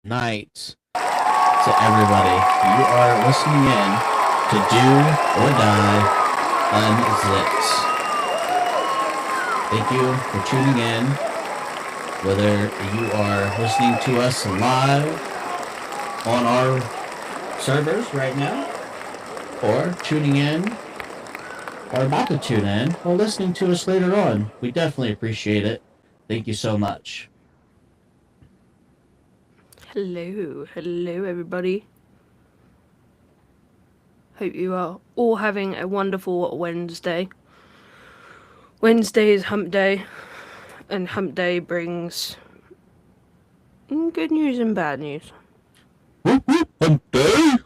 night to everybody. You are listening in to Do or Die Unzipped. Thank you for tuning in. Whether you are listening to us live on our servers right now, or tuning in, or about to tune in, or listening to us later on, we definitely appreciate it. Thank you so much. Hello, everybody. Hope you are all having a wonderful Wednesday. Wednesday is hump day, and hump day brings good news and bad news. Whoop whoop, hump day!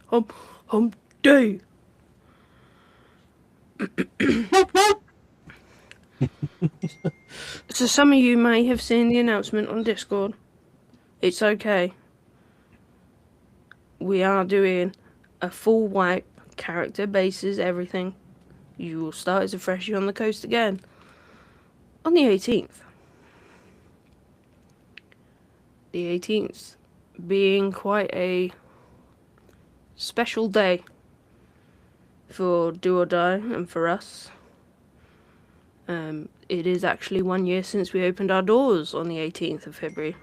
Hump day! So some of you may have seen the announcement on Discord. It's okay. We are doing a full wipe, character bases, everything. You will start as a freshie on the coast again on the 18th. The 18th being quite a special day for Do or Die and for us. It is actually 1 year since we opened our doors on the 18th of February.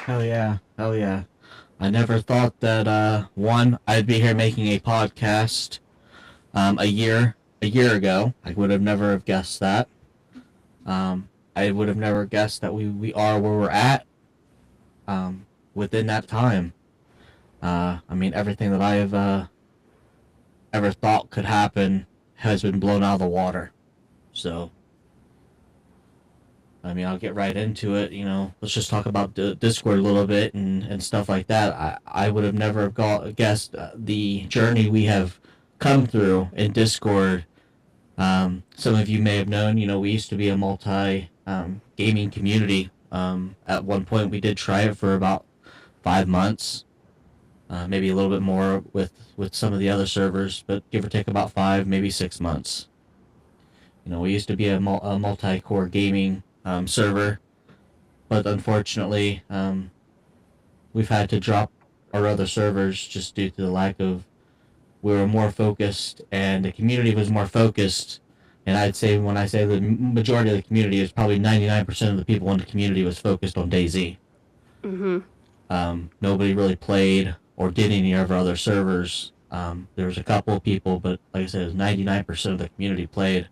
Hell yeah, hell yeah. I never thought that, I'd be here making a podcast, a year ago. I would have never have guessed that. I would have never guessed that we are where we're at, within that time. I mean, everything that I have, ever thought could happen has been blown out of the water. So, I mean, I'll get right into it. Let's just talk about Discord a little bit and stuff like that. I would have never guessed the journey we have come through in Discord. Some of you may have known, we used to be a multi gaming community. At one point, we did try it for about 5 months, maybe a little bit more with some of the other servers, but give or take about 5, maybe 6 months. We used to be a multi-core gaming server, but unfortunately, we've had to drop our other servers just due to the lack of. We were more focused, and the community was more focused. And I'd say, when I say the majority of the community, is probably 99% of the people in the community was focused on DayZ. Nobody really played or did any of our other servers. There was a couple of people, but like I said, it was 99% of the community played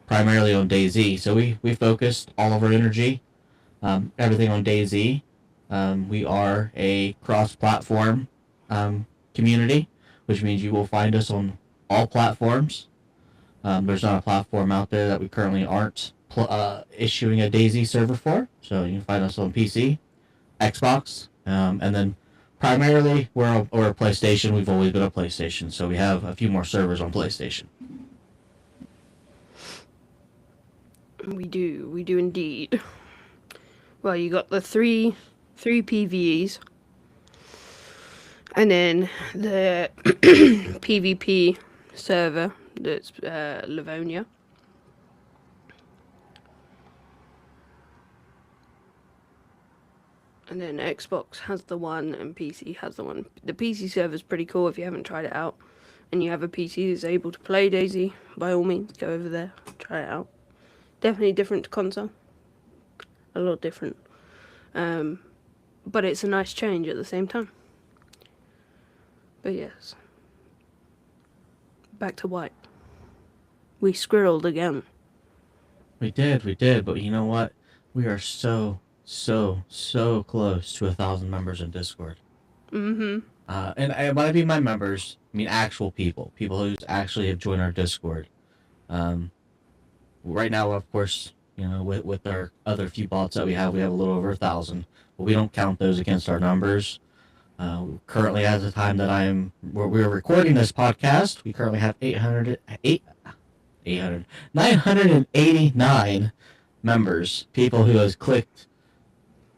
primarily on DayZ. So we focused all of our energy, everything on DayZ. We are a cross-platform community, which means you will find us on all platforms. There's not a platform out there that we currently aren't issuing a DayZ server for. So you can find us on PC, Xbox, and then primarily we're a PlayStation. We've always been a PlayStation, so we have a few more servers on PlayStation. We do indeed. Well, you got the three PvEs, and then the PvP server that's Livonia. And then Xbox has the one and PC has the one. The PC server's pretty cool if you haven't tried it out. And you have a PC that's able to play DayZ, by all means, go over there, try it out. Definitely different to console. A lot different. But it's a nice change at the same time. But yes. Back to white. We squirreled again. We did, but you know what? We are so close to 1,000 members in Discord. And when I mean my members, I mean actual people who actually have joined our Discord. Right now, of course, with our other few bots that we have a little over 1,000, but we don't count those against our numbers. Currently, at the time that we're recording this podcast, we currently have 989 members, people who has clicked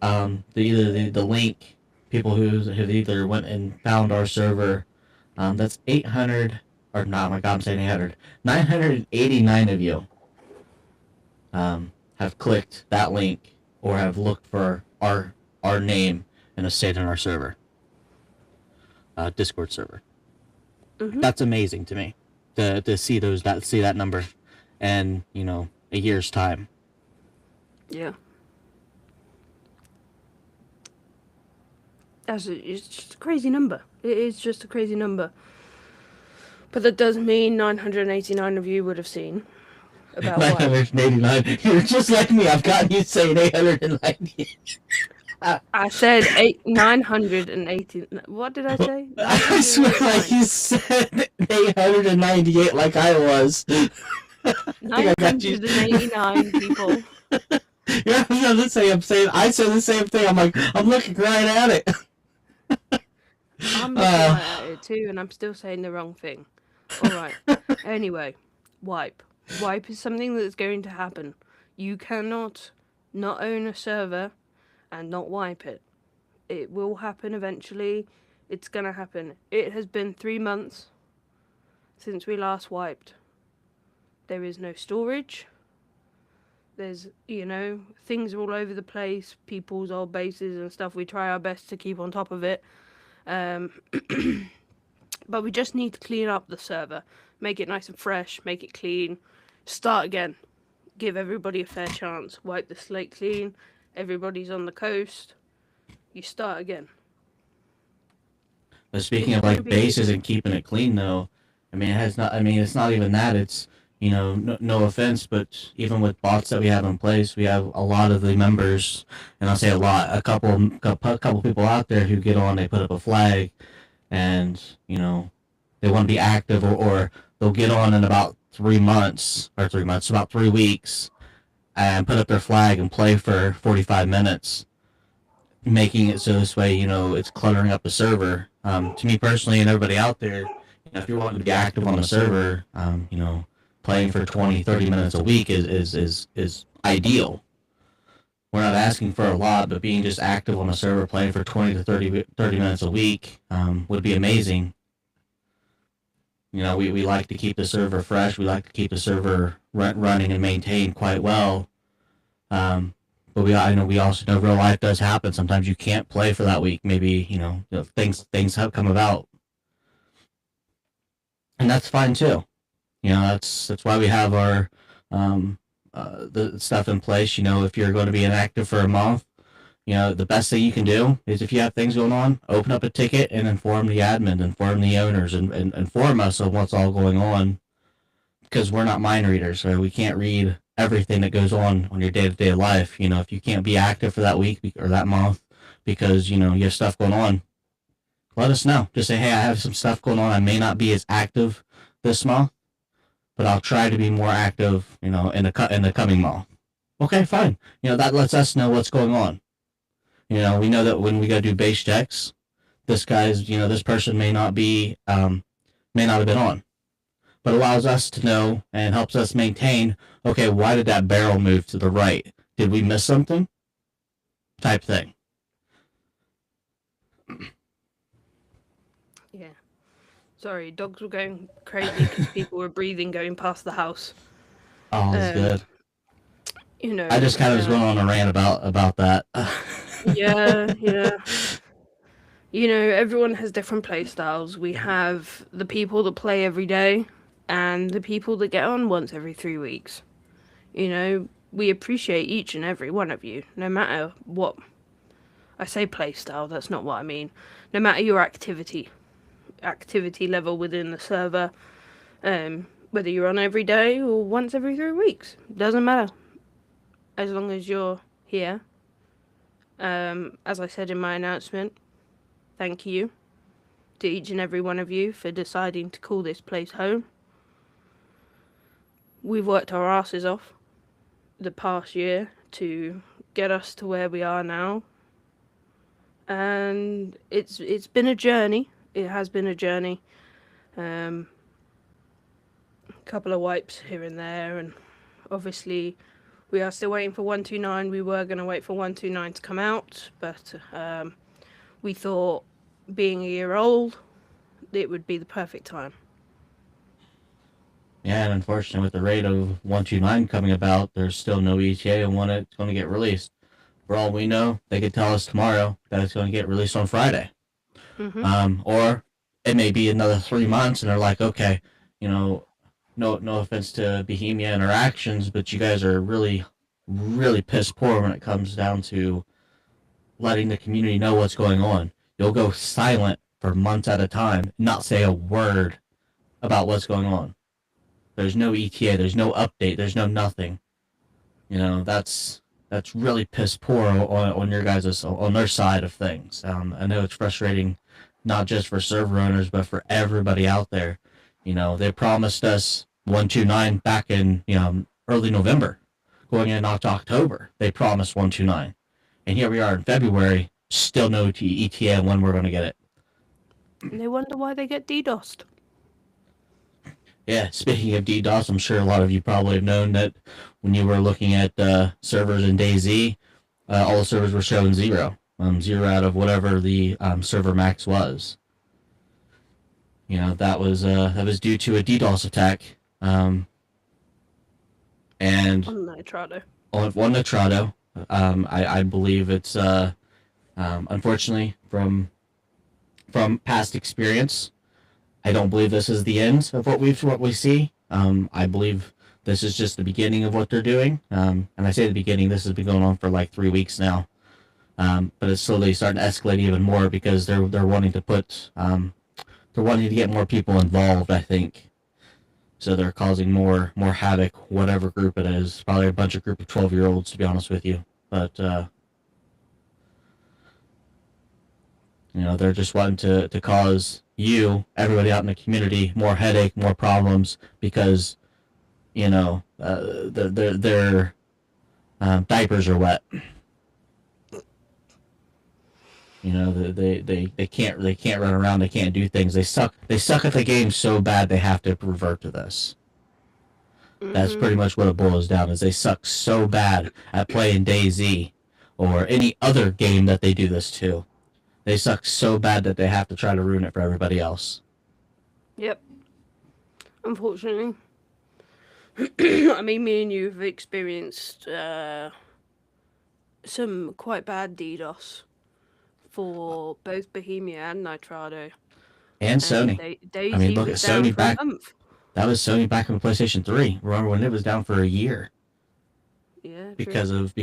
The link, people who have either went and found our server, that's 800, or not, my god, I'm saying 800, 989 of you have clicked that link or have looked for our name and have stayed on our server, Discord server. Hmm. That's amazing to me to see that number, and a year's time. Yeah. It's just a crazy number. It is just a crazy number. But that does mean 989 of you would have seen about what. 989. You're just like me. I've gotten you saying 890. I said 980. What did I say? I swear, like you said 898, like I was. I think I got you. 989 people. Yeah, I was gonna say, I said the same thing. I'm like, I'm looking right at it. I'm looking right at it too, and I'm still saying the wrong thing. All right. Anyway, wipe. Wipe is something that's going to happen. You cannot not own a server and not wipe it. It will happen eventually. It's gonna happen. It has been 3 months since we last wiped. There is no storage. There's, things are all over the place, people's old bases and stuff. We try our best to keep on top of it. But we just need to clean up the server, make it nice and fresh, make it clean, start again, give everybody a fair chance, wipe the slate clean, everybody's on the coast, you start again. But speaking of like bases and keeping it clean, though, I mean, it has not. I mean, it's not even that. It's no offense, but even with bots that we have in place, we have a lot of the members, and I'll say a lot, a couple people out there who get on, they put up a flag, and they want to be active, or they'll get on in about 3 months, about 3 weeks, and put up their flag and play for 45 minutes, making it so this way, it's cluttering up the server. To me personally and everybody out there, if you're wanting to be active on the server, playing for 20, 30 minutes a week is ideal. We're not asking for a lot, but being just active on a server, playing for 20 to 30 minutes a week would be amazing. We like to keep the server fresh. We like to keep the server running and maintained quite well. But we also know real life does happen. Sometimes you can't play for that week. Maybe things have come about, and that's fine too. That's why we have our the stuff in place. If you're going to be inactive for a month, the best thing you can do is, if you have things going on, open up a ticket and inform the admin, inform the owners, and inform us of what's all going on. Because we're not mind readers, so we can't read everything that goes on your day-to-day life. If you can't be active for that week or that month because you have stuff going on, let us know. Just say, hey, I have some stuff going on. I may not be as active this month, but I'll try to be more active, in the coming month. Okay, fine. That lets us know what's going on. We know that when we go do base checks, this person may not have been on, but allows us to know and helps us maintain, okay, why did that barrel move to the right? Did we miss something? Type thing. Yeah. Sorry, dogs were going crazy because people were breathing going past the house. Oh, that's good. I just kind of was going on a rant about that. Yeah. Everyone has different play styles. We have the people that play every day and the people that get on once every 3 weeks. We appreciate each and every one of you, no matter what. I say play style, that's not what I mean. No matter your activity level within the server, whether you're on every day or once every 3 weeks, doesn't matter. As long as you're here. As I said in my announcement, thank you to each and every one of you for deciding to call this place home. We've worked our asses off the past year to get us to where we are now. And it's been a journey. It has been a journey. A couple of wipes here and there, and obviously We are still waiting for 129. We were going to wait for 129 to come out, but we thought, being a year old, it would be the perfect time. Yeah, and unfortunately, with the rate of 129 coming about, there's still no ETA on when it's going to get released. For all we know, they could tell us tomorrow that it's going to get released on Friday. Or it may be another 3 months, and they're like, okay, you know, no offense to Bohemia Interactions, but you guys are really, really piss poor when it comes down to letting the community know what's going on. You'll go silent for months at a time, not say a word about what's going on. There's no ETA, there's no update, there's no nothing. That's really piss poor on your guys' on their side of things. I know it's frustrating, not just for server owners, but for everybody out there. They promised us 129 back in early November, going into October. They promised 129, and here we are in February, still no ETA on when we're going to get it. And they wonder why they get DDoSed. Yeah, speaking of DDoS, I'm sure a lot of you probably have known that when you were looking at servers in DayZ, all the servers were showing zero. Zero out of whatever the server max was. That was due to a DDoS attack. And On Nitrado. On Nitrado. I believe it's unfortunately from past experience. I don't believe this is the end of what we see. I believe this is just the beginning of what they're doing. And I say the beginning. This has been going on for like 3 weeks now. But it's slowly starting to escalate even more because they're wanting to put they're wanting to get more people involved, I think. So they're causing more havoc, whatever group it is. Probably a group of 12-year-olds, to be honest with you. But they're just wanting to cause everybody out in the community, more headache, more problems because, their diapers are wet. They can't run around, they can't do things. They suck at the game so bad they have to revert to this. That's pretty much what it boils down, is they suck so bad at playing DayZ or any other game that they do this to. They suck so bad that they have to try to ruin it for everybody else. Yep. Unfortunately. I mean, me and you have experienced some quite bad DDoS for both Bohemia and Nitrado. And Sony. I mean, look at Sony back. That was Sony back on PlayStation 3. Remember when it was down for a year? Yeah. Because of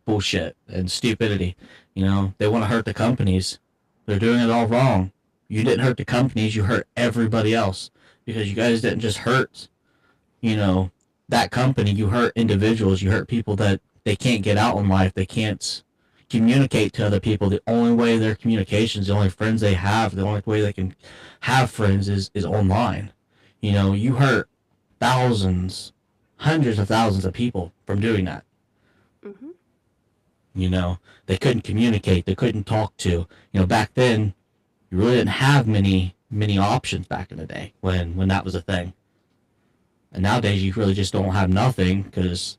bullshit and stupidity. They want to hurt the companies. They're doing it all wrong. You didn't hurt the companies, you hurt everybody else. Because you guys didn't just hurt, that company, you hurt individuals, you hurt people that they can't get out in life, they can't communicate to other people. The only way their communications, the only friends they have, the only way they can have friends is online. You hurt thousands, hundreds of thousands of people from doing that. They couldn't communicate, they couldn't talk to. Back then, you really didn't have many options back in the day when that was a thing. And nowadays, you really just don't have nothing because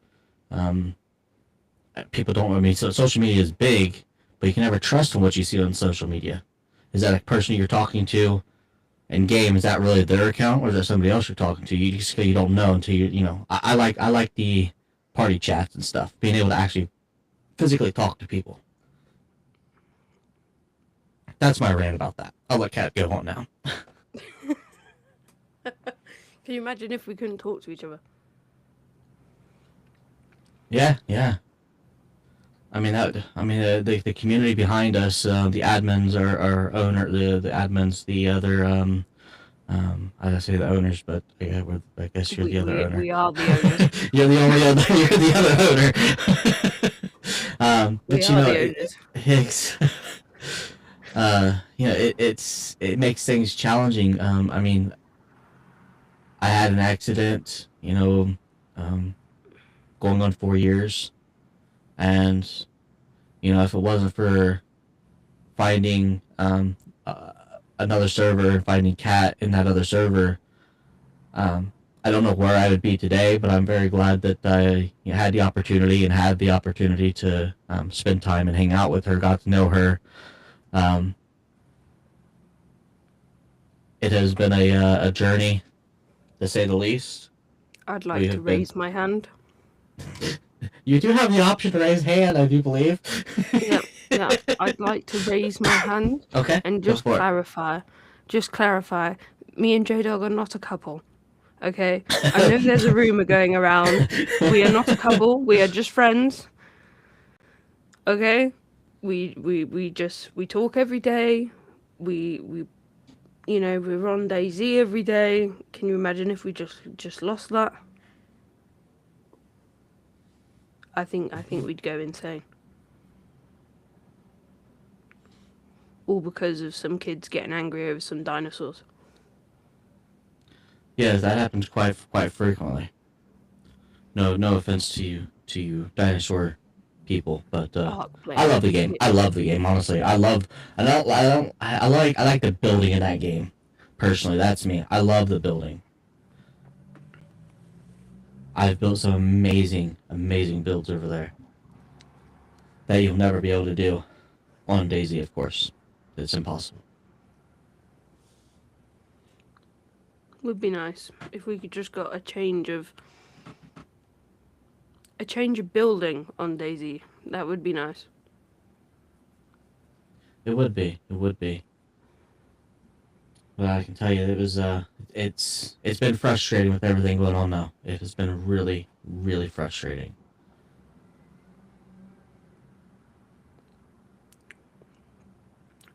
people don't. I mean, so social media is big, but you can never trust in what you see on social media. Is that a person you're talking to in game? Is that really their account, or is that somebody else you're talking to? You don't know until you. I like the party chats and stuff, being able to actually physically talk to people. That's my rant about that. I'll let Kat go on now. Can you imagine if we couldn't talk to each other? Yeah. I mean the community behind us, the admins are owner, the admins, the other I gotta say the owners, but yeah, I guess you're the other owner. We are the owners. You're the other owner. But it makes things challenging. I mean, I had an accident, going on 4 years, and if it wasn't for finding another server and finding Kat in that other server, I don't know where I would be today, but I'm very glad that I had the opportunity and had the opportunity to spend time and hang out with her, got to know her. Um, it has been a journey, to say the least. I'd We like to have been. raise my hand. You do have the option to raise hand, I do believe. Yeah, yeah. I'd like to raise my hand Okay, and go just for it. clarify. Just clarify. Me and J Dog are not a couple. Okay? I know there's a rumor going around. We are not a couple. We are just friends. Okay? We talk every day. We we're on DayZ every day. Can you imagine if we just lost that? I think we'd go insane. All because of some kids getting angry over some dinosaurs. Yes, that happens quite frequently. No offense to you dinosaur people, but Arc I love players. the game. I love the game. Honestly, I like the building in that game. Personally, that's me. I love the building. I've built some amazing builds over there that you'll never be able to do on Daisy, of course. It's impossible. Would be nice if we could just got a change of building on Daisy. That would be nice. It would be. It would be. But I can tell you, it's been frustrating with everything going on now. It has been really frustrating.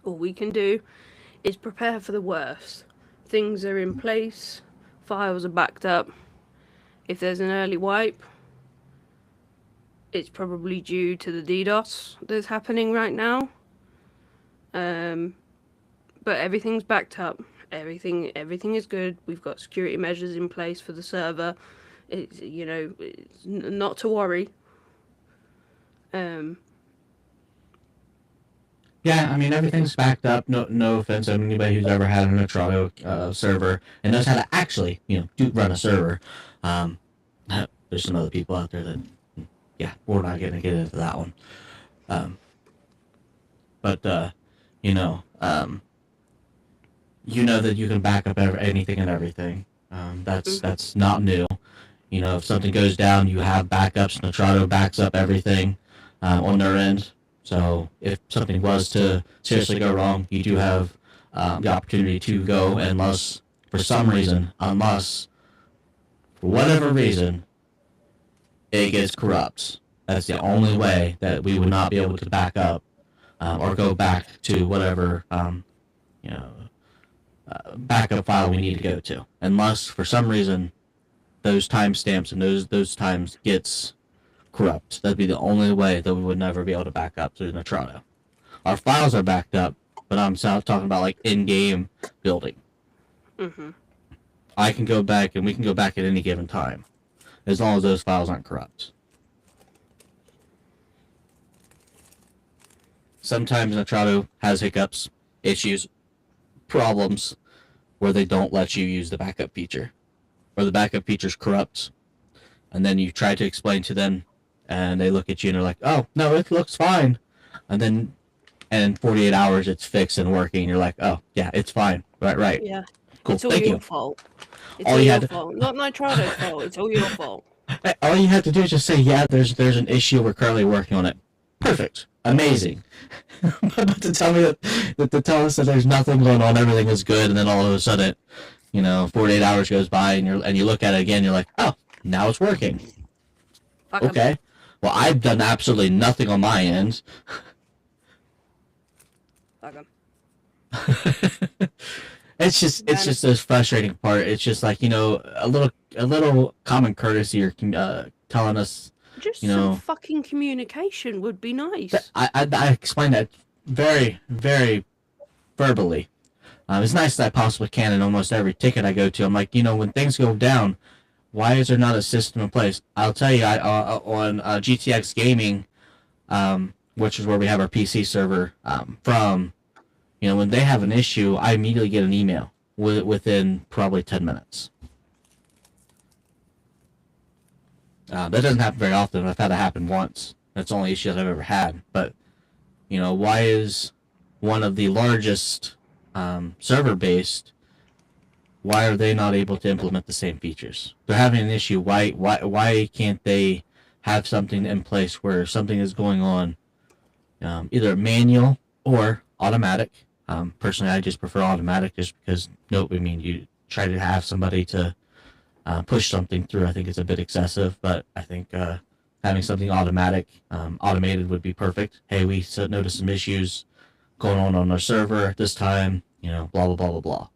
All we can do is prepare for the worst. Things are in place, files are backed up. If there's an early wipe, it's probably due to the DDoS that's happening right now. But everything's backed up. Everything is good. We've got security measures in place for the server. It's not to worry. Yeah, I mean everything's backed up. No offense to anybody who's ever had an Nitrado server and knows how to actually do run a server. Um, there's some other people out there that yeah, we're not gonna get into that one. Um, but you know um, you know that you can back up anything and everything. That's not new. If something goes down, you have backups. Nitrado backs up everything on their end. So if something was to seriously go wrong, you do have the opportunity to go, unless for whatever reason, it gets corrupt. That's the only way that we would not be able to back up or go back to whatever backup file we need to go to, unless for some reason those timestamps and those times gets corrupt. That'd be the only way that we would never be able to back up through Nitrado. Our files are backed up, but I'm talking about like in-game building. Mm-hmm. I can go back and we can go back at any given time, as long as those files aren't corrupt. Sometimes Nitrado has hiccups, issues, problems where they don't let you use the backup feature, or the backup feature's corrupt, and then you try to explain to them, and they look at you and they're like, "Oh no, it looks fine," and then in 48 hours it's fixed and working. And you're like, "Oh yeah, it's fine, right, Yeah. cool, It's all thank your you." fault. It's All all you your had to, fault. Not Nitrado's fault. It's all your fault. all you have to do is just say, "Yeah, there's an issue. We're currently working on it." Perfect, amazing. But to tell me that to tell us that there's nothing going on, everything is good, and then all of a sudden, 48 hours goes by, and you look at it again, you're like, "Oh, now it's working." Fuck 'em. Okay. Well, I've done absolutely nothing on my end. Fuck 'em. It's just this frustrating part. It's just like a little common courtesy or telling us. Just some fucking communication would be nice. I explained that very verbally. As nice as I possibly can in almost every ticket I go to. I'm like, when things go down, why is there not a system in place? I'll tell you, on GTX Gaming, which is where we have our PC server from, when they have an issue, I immediately get an email within probably 10 minutes. That doesn't happen very often. I've had it happen once. That's the only issue I've ever had. But why is one of the largest server based? Why are they not able to implement the same features? They're having an issue. Why can't they have something in place where something is going on, either manual or automatic? Personally, I just prefer automatic, just because you try to have somebody to push something through. I think it's a bit excessive, but I think having something automated would be perfect. Hey, we noticed some issues going on our server at this time. Blah blah blah blah blah.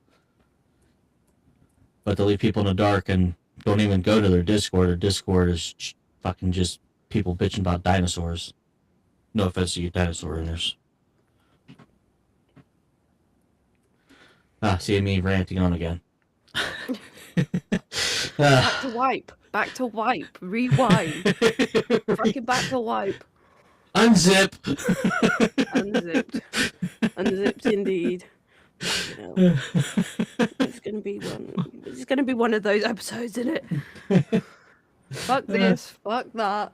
But to leave people in the dark and don't even go to their Discord. Or Discord is fucking just people bitching about dinosaurs. No offense to you dinosaur owners. See me ranting on again. Back to wipe. Back to wipe. Rewind. Fucking back to wipe. Unzip. Unzipped. Unzipped indeed. It's gonna be one of those episodes, isn't it? Fuck this, fuck that.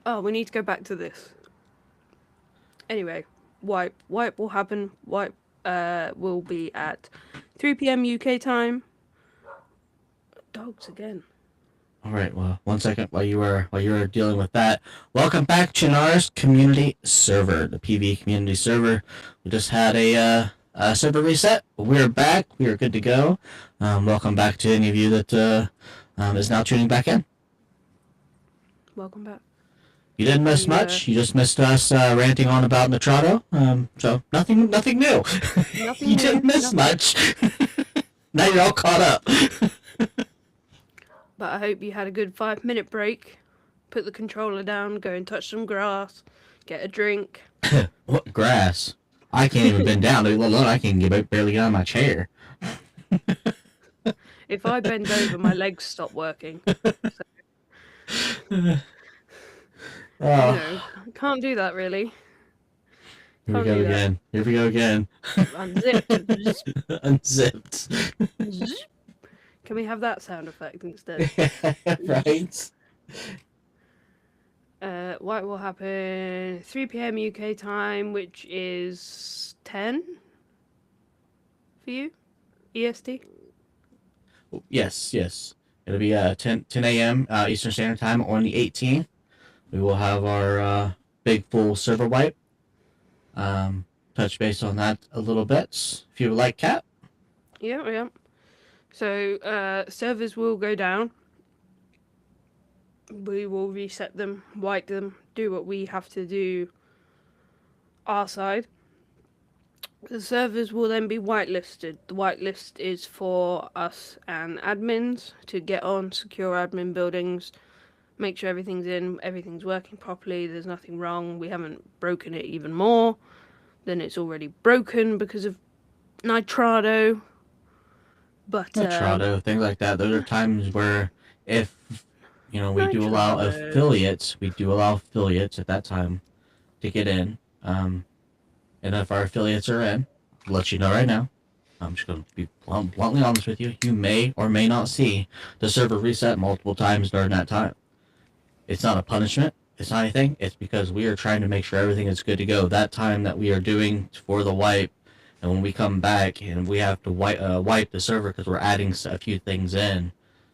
Oh, we need to go back to this. Anyway, wipe will happen. Wipe will be at 3 p.m. UK time. Dogs again. All right. Well, 1 second while you were dealing with that. Welcome back, Chernarus community server, the PV community server. We just had a server reset. We're back. We are good to go. Welcome back to any of you that is now tuning back in. Welcome back. You didn't miss much. You just missed us ranting on about Nitrado. So nothing new. You didn't miss much. Now you're all caught up. But I hope you had a good 5-minute break. Put the controller down, go and touch some grass, get a drink. What grass? I can't even bend down. Let alone I can barely get out of my chair. If I bend over, my legs stop working. So, can't do that really. Here we go again. Unzipped. Unzipped. Can we have that sound effect instead? Right. What will happen 3 p.m. UK time, which is 10 for you? EST? Yes. It'll be 10 a.m. Eastern Standard Time on the 18th. We will have our big full server wipe. Touch base on that a little bit, if you would like, Kat. Yeah. So servers will go down. We will reset them, wipe them, do what we have to do our side. The servers will then be whitelisted. The whitelist is for us and admins to get on secure admin buildings, make sure everything's working properly, there's nothing wrong, we haven't broken it even more than it's already broken because of Nitrado. But Nitrado, things like that. Those are times where if we do allow affiliates at that time to get in. And if our affiliates are in, I'll let you know right now. I'm just going to be bluntly honest with you. You may or may not see the server reset multiple times during that time. It's not a punishment. It's not anything. It's because we are trying to make sure everything is good to go. That time that we are doing for the wipe, and when we come back and we have to wipe the server because we're adding a few things in,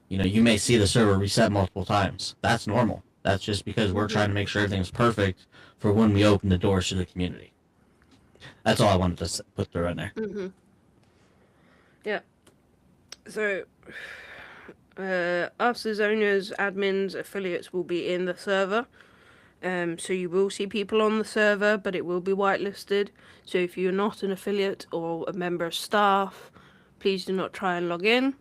you may see the server reset multiple times. That's normal. That's just because we're trying to make sure everything's perfect for when we open the doors to the community. That's all I wanted to put through in there. Mm-hmm. Yeah. So, us as owners, admins, affiliates will be in the server. So you will see people on the server, but it will be whitelisted. So if you're not an affiliate or a member of staff, please do not try and log in,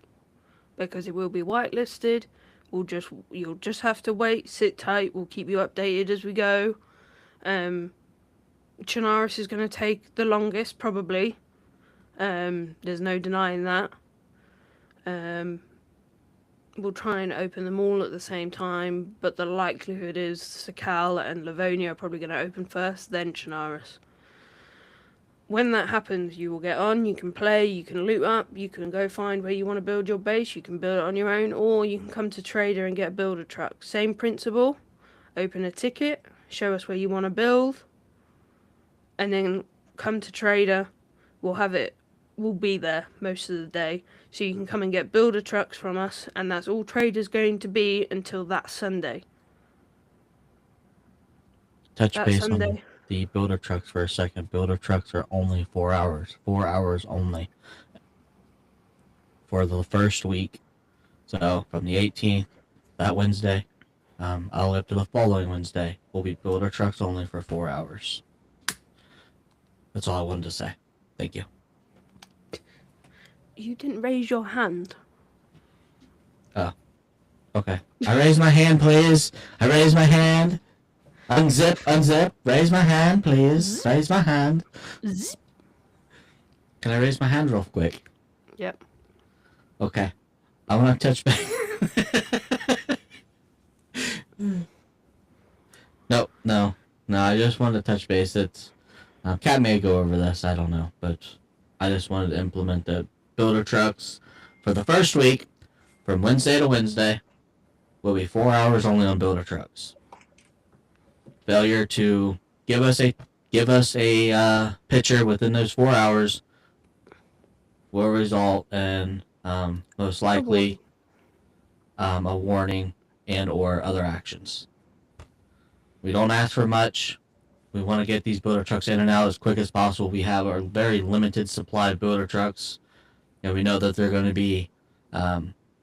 because it will be whitelisted. You'll just have to wait, sit tight. We'll keep you updated as we go. Chernarus is going to take the longest, probably. There's no denying that. We'll try and open them all at the same time, but the likelihood is Sakal and Livonia are probably going to open first, then Chernarus. when that happens, you will get on, you can play, you can loot up, you can go find where you want to build your base, you can build it on your own, or you can come to Trader and get a builder truck. Same principle, open a ticket, show us where you want to build, and then come to Trader, we'll be there most of the day, so you can come and get builder trucks from us, and that's all Trader's going to be until that Sunday. Touch That base Sunday. on the builder trucks for a second. Builder trucks are only 4 hours. 4 hours only. For the first week. So from the 18th, that Wednesday, all up to the following Wednesday, will be builder trucks only for 4 hours. That's all I wanted to say. Thank you. You didn't raise your hand. Okay. I raise my hand, please. I raise my hand. Unzip. Raise my hand, please. Raise my hand. Zip. Can I raise my hand real quick? Yep. Okay. I want to touch base. No. I just wanted to touch base. It's Cat may go over this. I don't know, but I just wanted to implement the builder trucks for the first week, from Wednesday to Wednesday. Will be 4 hours only on builder trucks. Failure to give us a picture within those 4 hours will result in most likely a warning and or other actions. We don't ask for much. We want to get these builder trucks in and out as quick as possible. We have a very limited supply of builder trucks, and we know that they're going to be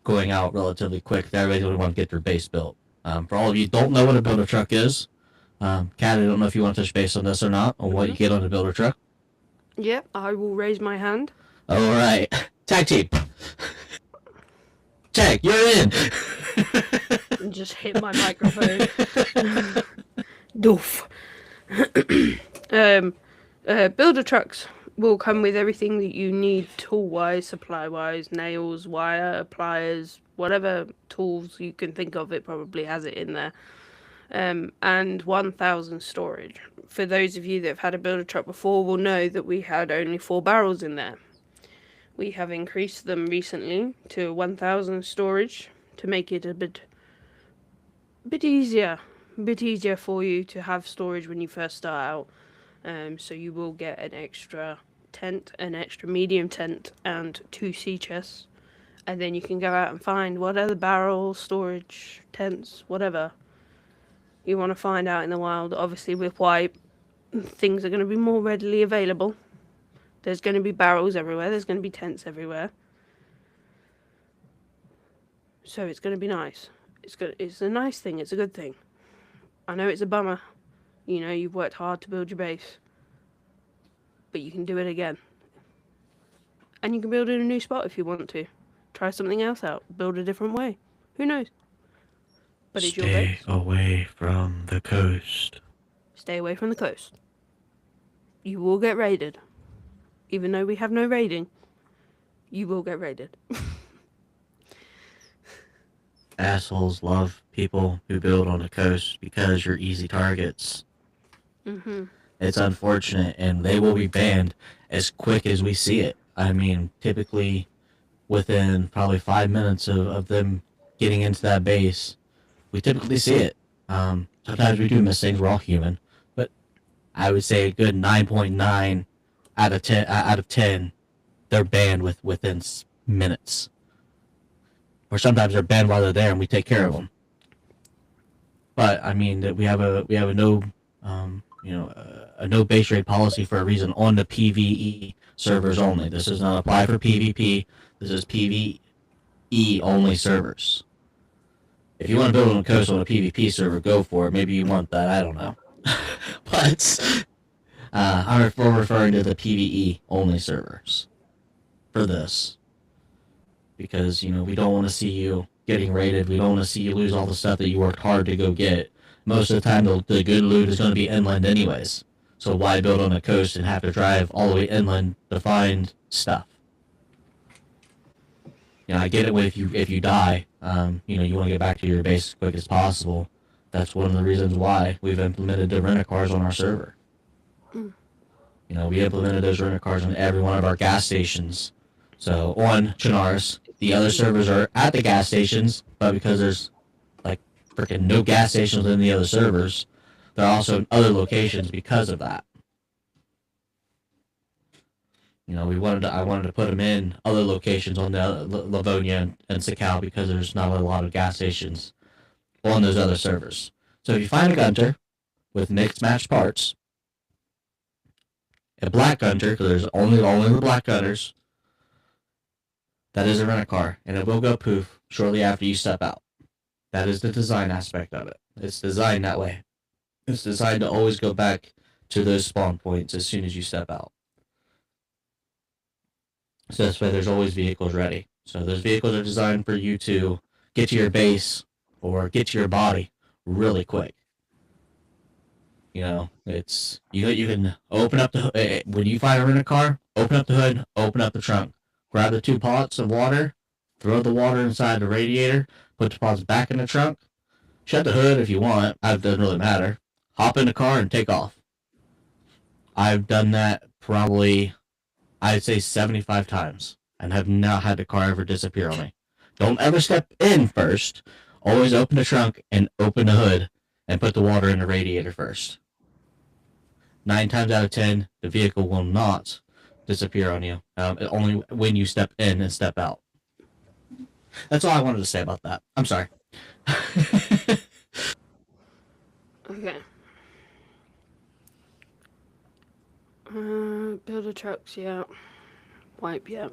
going out relatively quick. Everybody's going to want to get their base built. For all of you who don't know what a builder truck is, Kat, I don't know if you want to touch base on this or not, on what you get on a builder truck. Yep, I will raise my hand. All right. Tag team. Tag, you're in. And just hit my microphone. Doof. Builder trucks will come with everything that you need tool-wise, supply-wise, nails, wire, pliers, whatever tools you can think of, it probably has it in there. And 1,000 storage. For those of you that have had a builder truck before will know that we had only 4 barrels in there. We have increased them recently to 1,000 storage to make it a bit easier for you to have storage when you first start out. So you will get an extra tent, an extra medium tent, and 2 sea chests, and then you can go out and find what other barrels, storage, tents, whatever you want to find out in the wild. Obviously with white, things are going to be more readily available. There's going to be barrels everywhere, there's going to be tents everywhere, so it's going to be nice. It's a nice thing, it's a good thing. I know it's a bummer, you know, you've worked hard to build your base, but you can do it again. And you can build in a new spot if you want to. Try something else out, build a different way. Who knows? But it's your base. Stay away from the coast. Stay away from the coast. You will get raided. Even though we have no raiding, you will get raided. Assholes love people who build on the coast because you're easy targets. It's unfortunate, and they will be banned as quick as we see it. I mean, typically within probably 5 minutes of them getting into that base, we typically see it. Sometimes we do miss things, we're all human, but I would say a good 9.9 out of 10, they're banned within minutes. Or sometimes they're banned while they're there, and we take care of them. But I mean, we have a no a no base rate policy for a reason on the PvE servers only. This does not apply for PvP. This is PvE only servers. If you want to build on the coast on a PvP server, go for it. Maybe you want that. I don't know. But I'm referring to the PvE only servers for this. Because, you know, we don't want to see you getting raided. We don't want to see you lose all the stuff that you worked hard to go get. Most of the time, the good loot is going to be inland anyways. So why build on the coast and have to drive all the way inland to find stuff? You know, I get it if you die, you know, you want to get back to your base as quick as possible. That's one of the reasons why we've implemented the rent-a-cars on our server. We implemented those rental cars on every one of our gas stations. So on Chinaris, the other servers are at the gas stations, but because there's like freaking no gas stations within the other servers, they're also in other locations because of that. I wanted to put them in other locations on the Livonia and Sakal because there's not a lot of gas stations on those other servers. So if you find a Gunter with mixed match parts, a black Gunter, because there's only the black Gunters, that is a rent-a-car, and it will go poof shortly after you step out. That is the design aspect of it. It's designed that way. It's designed to always go back to those spawn points as soon as you step out. So that's why there's always vehicles ready. So those vehicles are designed for you to get to your base or get to your body really quick. It's you can open up the when you find a rent-a-car, open up the hood, open up the trunk, grab the 2 pots of water, throw the water inside the radiator, put the pots back in the trunk, shut the hood if you want. It doesn't really matter. Hop in the car and take off. I've done that probably, I'd say 75 times, and have not had the car ever disappear on me. Don't ever step in first. Always open the trunk and open the hood and put the water in the radiator first. 9 times out of 10, the vehicle will not disappear on you. Only when you step in and step out. That's all I wanted to say about that. I'm sorry. Okay. Builder trucks, yeah. Wipe, yeah.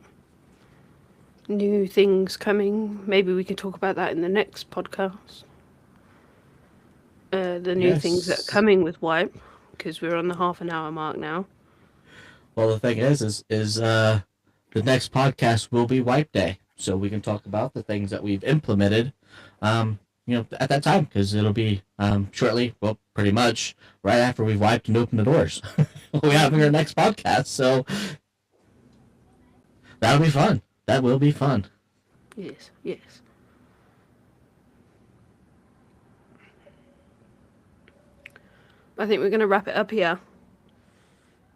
New things coming. Maybe we can talk about that in the next podcast. The new things that are coming with Wipe, because we're on the half an hour mark now. Well, the thing is the next podcast will be Wipe Day, so we can talk about the things that we've implemented, at that time, because it'll be shortly, well, pretty much right after we've wiped and opened the doors. We'll be having our next podcast, so that'll be fun. That will be fun. Yes. I think we're going to wrap it up here.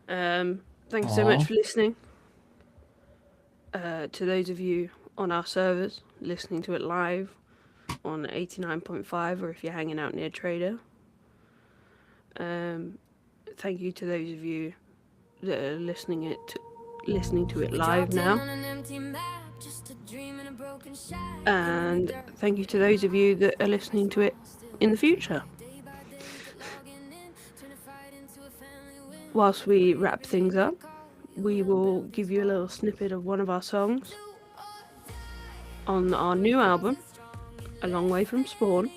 Thanks so much for listening. To those of you on our servers, listening to it live on 89.5, or if you're hanging out near Trader. Thank you to those of you that are listening to it live now. And thank you to those of you that are listening to it in the future. Whilst we wrap things up, we will give you a little snippet of one of our songs on our new album, A Long Way From Spawn.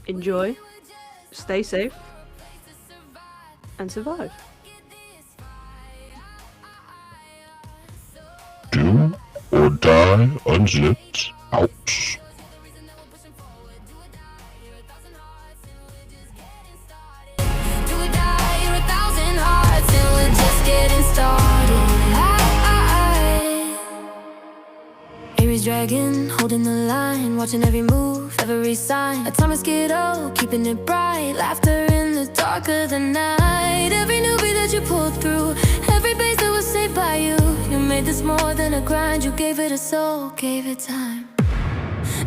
Enjoy, stay safe, and survive. Do or die unzipped. Ouch. Dragon, holding the line, watching every move, every sign. Atomic Skittle, keeping it bright. Laughter in the dark of the night. Every newbie that you pulled through, every base that was saved by you. You made this more than a grind. You gave it a soul, gave it time.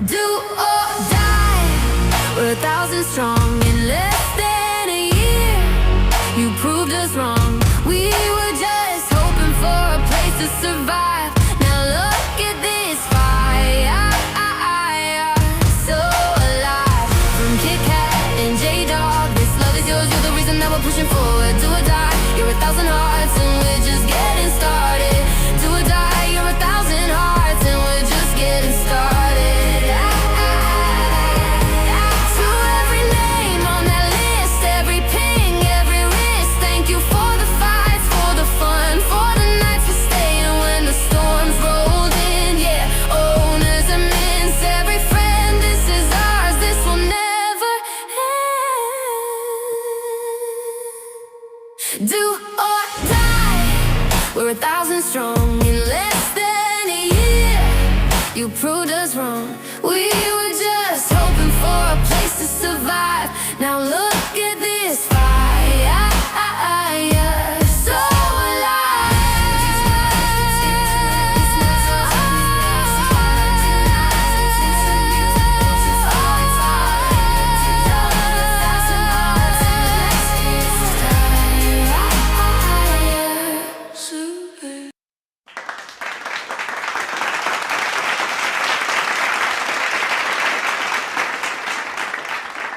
Do or die, we're 1,000 strong in less than a year. You proved us wrong. We were just hoping for a place to survive. Now look at this fire. So alive. From Kit Kat and J-Dog, this love is yours. You're the reason that we're pushing forward. Do or die, you're 1,000 hearts and we're just getting started. Do or die, you're 1,000 hearts and we're just getting started. To every name on that list, every ping, every wrist, thank you for the fights, for the fun, for the nights we stayed when the storms rolled in. Yeah, owners immense, every friend, this is ours, this will never end. Do or die, we're 1,000 strong in less than a year. You proved us wrong. We were just hoping for a place to survive. Now look